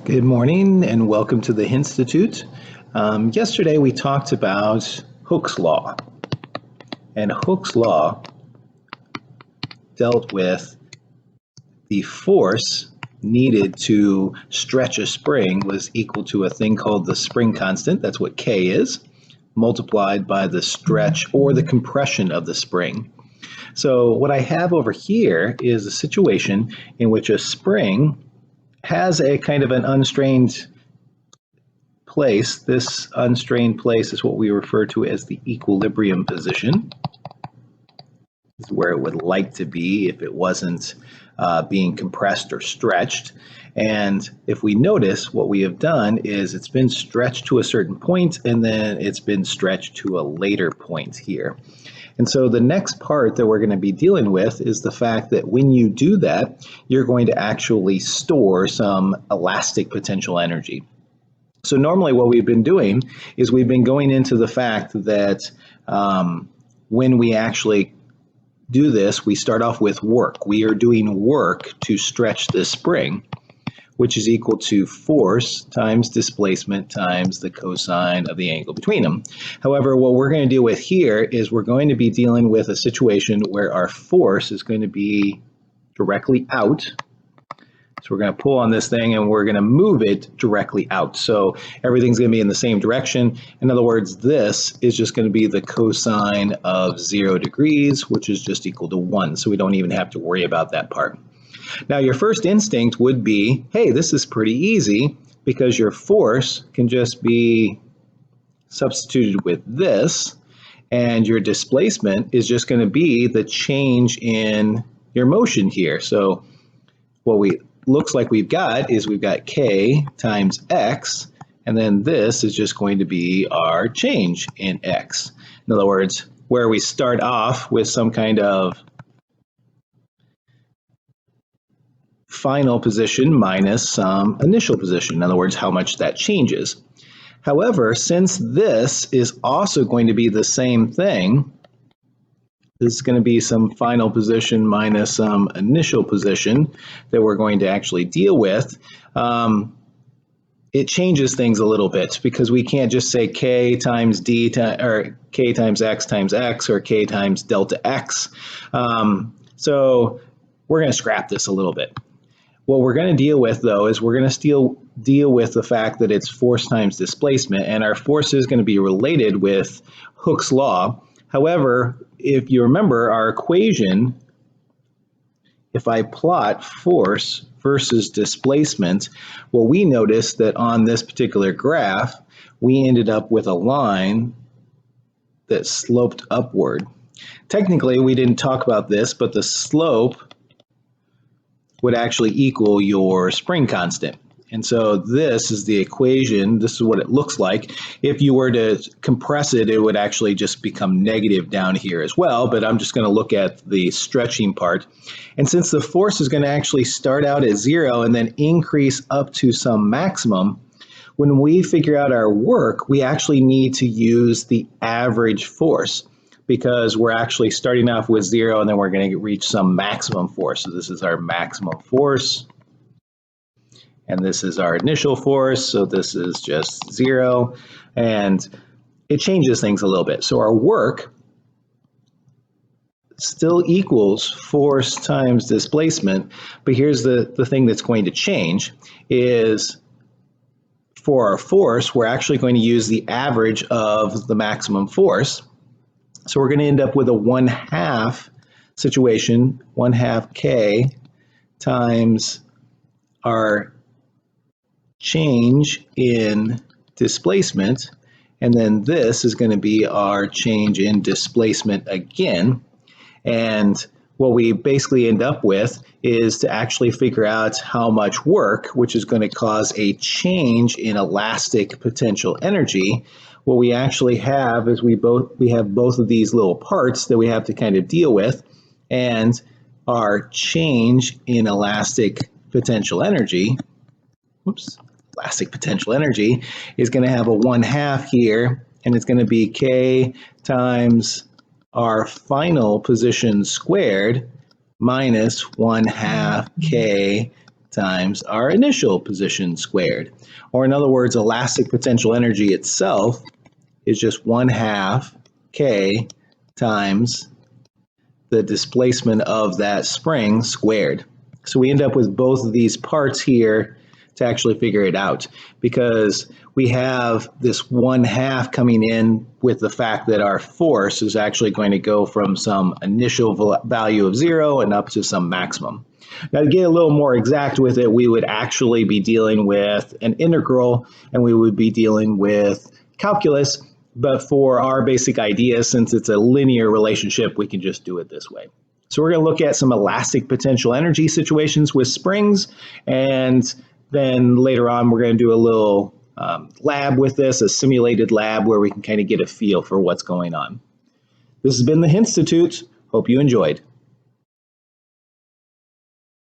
Good morning and welcome to the Henstitute. Yesterday we talked about Hooke's Law, and Hooke's Law dealt with the force needed to stretch a spring was equal to a thing called the spring constant, that's what K is, multiplied by the stretch or the compression of the spring. So what I have over here is a situation in which a spring has a kind of an unstrained place. This unstrained place is what we refer to as the equilibrium position. This is where it would like to be if it wasn't being compressed or stretched. And if we notice, what we have done is it's been stretched to a certain point and then it's been stretched to a later point here. And so the next part that we're going to be dealing with is the fact that when you do that, you're going to actually store some elastic potential energy. So normally what we've been doing is we've been going into the fact that when we actually do this, we start off with work. We are doing work to stretch this spring, which is equal to force times displacement times the cosine of the angle between them. However, what we're going to deal with here is we're going to be dealing with a situation where our force is going to be directly out. So we're going to pull on this thing and we're going to move it directly out. So everything's going to be in the same direction. In other words, this is just going to be the cosine of 0 degrees, which is just equal to 1. So we don't even have to worry about that part. Now, your first instinct would be, hey, this is pretty easy because your force can just be substituted with this, and your displacement is just going to be the change in your motion here. So what we looks like we've got is we've got K times X, and then this is just going to be our change in X. In other words, where we start off with some kind of final position minus some initial position. In other words, how much that changes. However, since this is also going to be the same thing, this is going to be some final position minus some initial position that we're going to actually deal with. It changes things a little bit because we can't just say K times D or K times X or K times delta X. So we're going to scrap this a little bit. What we're going to deal with, though, is we're going to still deal with the fact that it's force times displacement, and our force is going to be related with Hooke's law. However, if you remember our equation, if I plot force versus displacement, well, we noticed that on this particular graph, we ended up with a line that sloped upward. Technically, we didn't talk about this, but the slope would actually equal your spring constant. And so this is the equation. This is what it looks like. If you were to compress it, it would actually just become negative down here as well, but I'm just going to look at the stretching part. And since the force is going to actually start out at 0 and then increase up to some maximum, when we figure out our work, we actually need to use the average force, because we're actually starting off with 0 and then we're going to reach some maximum force. So this is our maximum force, and this is our initial force, so this is just 0, and it changes things a little bit. So our work still equals force times displacement, but here's the thing that's going to change is for our force, we're actually going to use the average of the maximum force. So we're going to end up with a 1/2 situation, 1/2 K times our change in displacement, and then this is going to be our change in displacement again. And what we basically end up with is to actually figure out how much work, which is going to cause a change in elastic potential energy. What we actually have is we have both of these little parts that we have to kind of deal with, and our change in elastic potential energy, elastic potential energy is going to have a 1/2 here, and it's going to be K times our final position squared minus 1/2 K times our initial position squared. Or in other words, elastic potential energy itself is just 1/2 K times the displacement of that spring squared. So we end up with both of these parts here to actually figure it out, because we have this 1/2 coming in with the fact that our force is actually going to go from some initial value of 0 and up to some maximum. Now, to get a little more exact with it, we would actually be dealing with an integral, and we would be dealing with calculus. But for our basic idea, since it's a linear relationship, we can just do it this way. So we're going to look at some elastic potential energy situations with springs, and then later on we're going to do a little lab with this, a simulated lab where we can kind of get a feel for what's going on. This has been the Henstitute. Hope you enjoyed.